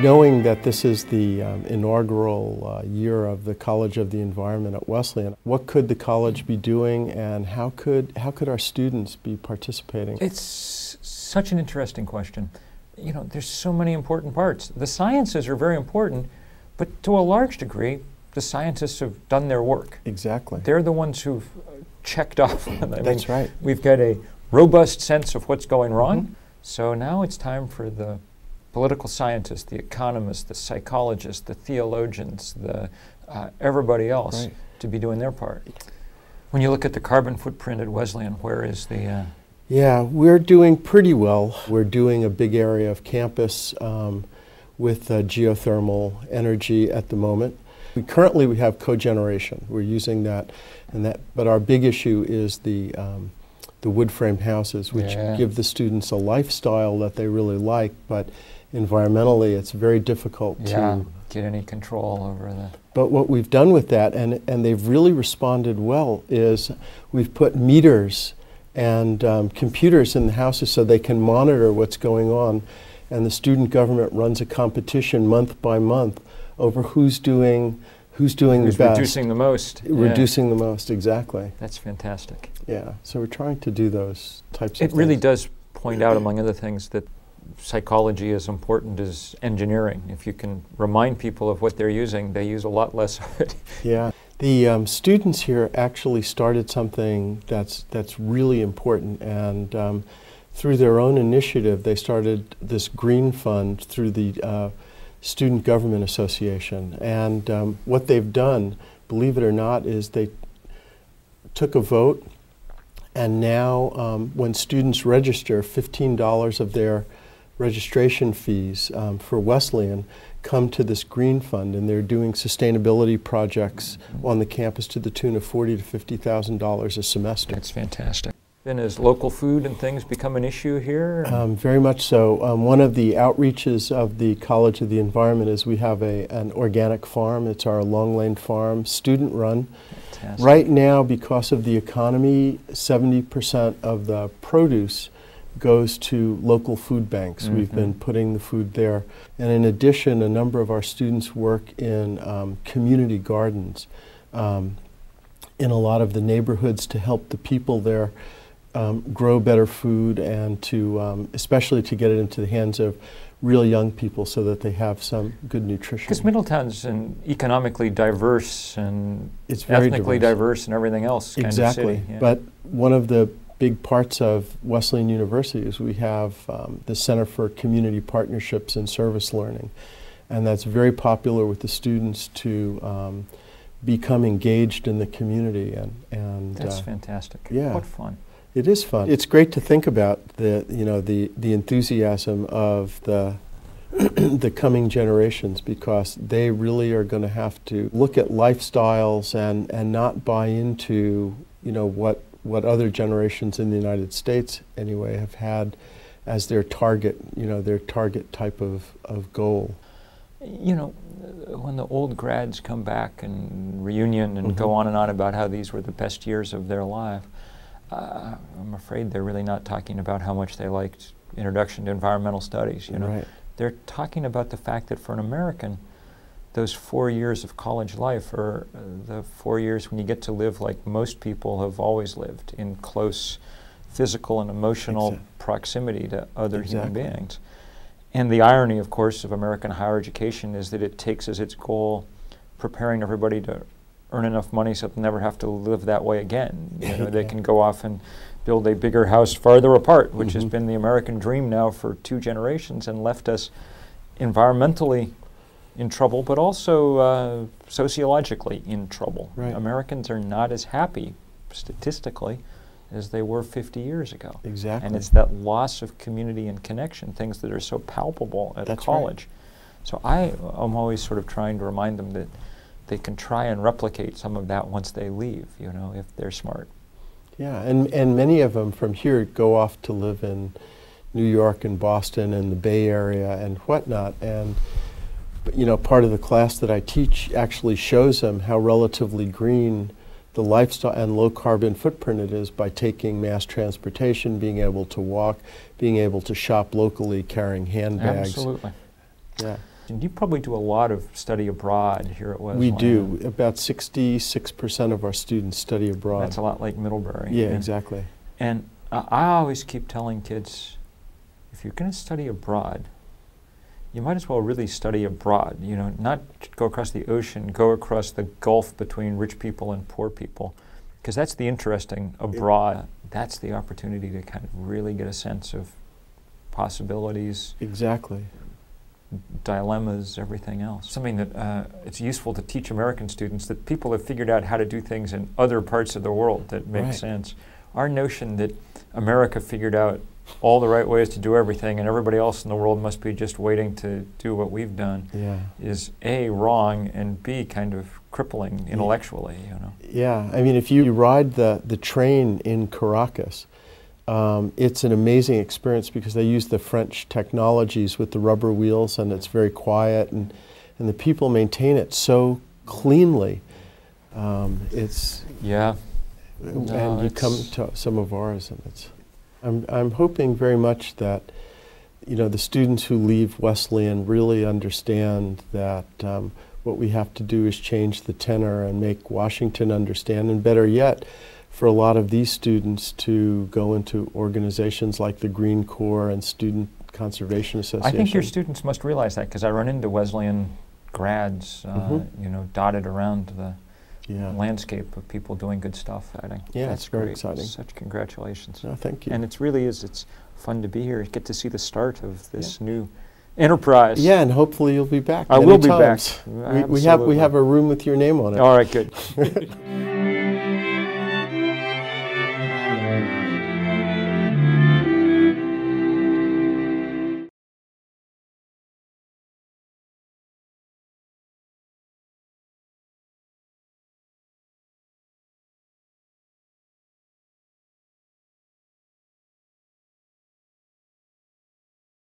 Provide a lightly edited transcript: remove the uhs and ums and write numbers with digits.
Knowing that this is the inaugural year of the College of the Environment at Wesleyan, what could the college be doing, and how could our students be participating? It's such an interesting question. You know, there's so many important parts. The sciences are very important, but to a large degree, the scientists have done their work. Exactly. They're the ones who've checked off. That's right. We've got a robust sense of what's going wrong. So now it's time for the political scientists, the economists, the psychologists, the theologians, everybody else to be doing their part. When you look at the carbon footprint at Wesleyan, where is the... Yeah, we're doing pretty well. We're doing a big area of campus with geothermal energy at the moment. Currently we have cogeneration. We're using that, but our big issue is the wood frame houses, which give the students a lifestyle that they really like, but environmentally it's very difficult to get any control over that. But what we've done with that, and they've really responded well, is we've put meters and computers in the houses so they can monitor what's going on, and the student government runs a competition month by month over who's doing the best. Reducing the most. Reducing the most, exactly. That's fantastic. Yeah, so we're trying to do those types of things. It really does point out, among other things, that psychology is important as engineering. If you can remind people of what they're using, they use a lot less of it. Yeah. The students here actually started something that's really important, and through their own initiative, they started this green fund through the Student Government Association. And what they've done, believe it or not, is they took a vote, and now when students register, $15 of their registration fees for Wesleyan come to this green fund, and they're doing sustainability projects on the campus to the tune of $40,000 to $50,000 a semester. That's fantastic. And has local food and things become an issue here? Very much so. One of the outreaches of the College of the Environment is we have an organic farm. It's our Long Lane Farm, student-run. Fantastic. Right now, because of the economy, 70% of the produce goes to local food banks. We've been putting the food there. And in addition, a number of our students work in community gardens in a lot of the neighborhoods to help the people there grow better food, and to especially to get it into the hands of real young people so that they have some good nutrition. Because Middletown's an economically diverse and it's very ethnically diverse and everything else kind of city. Exactly. Yeah. But one of the big parts of Wesleyan University is we have the Center for Community Partnerships and Service Learning, and that's very popular with the students to become engaged in the community. And that's fantastic. Yeah. What fun. It is fun. It's great to think about the enthusiasm of the the coming generations, because they really are going to have to look at lifestyles and not buy into what other generations in the United States anyway have had as their target, their target type of goal. You know, when the old grads come back and reunion and go on and on about how these were the best years of their life, I'm afraid they're really not talking about how much they liked Introduction to Environmental Studies. Right. They're talking about the fact that for an American, those 4 years of college life are the 4 years when you get to live like most people have always lived, in close physical and emotional proximity to other human beings. And the irony, of course, of American higher education is that it takes as its goal preparing everybody to earn enough money so they'll never have to live that way again. They can go off and build a bigger house farther apart, which has been the American dream now for 2 generations and left us environmentally in trouble, but also sociologically in trouble. Right. Americans are not as happy, statistically, as they were 50 years ago. Exactly. And it's that loss of community and connection, things that are so palpable at college. Right. So I'm always sort of trying to remind them that they can try and replicate some of that once they leave, if they're smart. Yeah, and many of them from here go off to live in New York and Boston and the Bay Area and whatnot. And part of the class that I teach actually shows them how relatively green the lifestyle and low carbon footprint it is by taking mass transportation, being able to walk, being able to shop locally, carrying handbags. Absolutely. Yeah. And you probably do a lot of study abroad here at Wesleyan. We do. About 66% of our students study abroad. That's a lot like Middlebury. Yeah, exactly. And I always keep telling kids, if you're going to study abroad, you might as well really study abroad. You know, not go across the ocean, go across the gulf between rich people and poor people, because that's the interesting abroad. That's the opportunity to kind of really get a sense of possibilities. Exactly. Dilemmas, everything else. Something that it's useful to teach American students, that people have figured out how to do things in other parts of the world that make sense. Our notion that America figured out all the right ways to do everything and everybody else in the world must be just waiting to do what we've done is A, wrong, and B, kind of crippling intellectually, you know. Yeah, I mean, if you ride the train in Caracas, it's an amazing experience because they use the French technologies with the rubber wheels, and it's very quiet, and the people maintain it so cleanly. It's and you come to some of ours, and it's. I'm hoping very much that, you know, the students who leave Wesleyan really understand that what we have to do is change the tenor and make Washington understand, and better yet, for a lot of these students to go into organizations like the Green Corps and Student Conservation Association. I think your students must realize that, because I run into Wesleyan grads, you know, dotted around the landscape of people doing good stuff. Yeah, that's it's very great. exciting. Such congratulations. No, thank you. And it's fun to be here. Get to see the start of this new enterprise. Yeah, and hopefully you'll be back. I will be times. back. We have a room with your name on it. All right, good.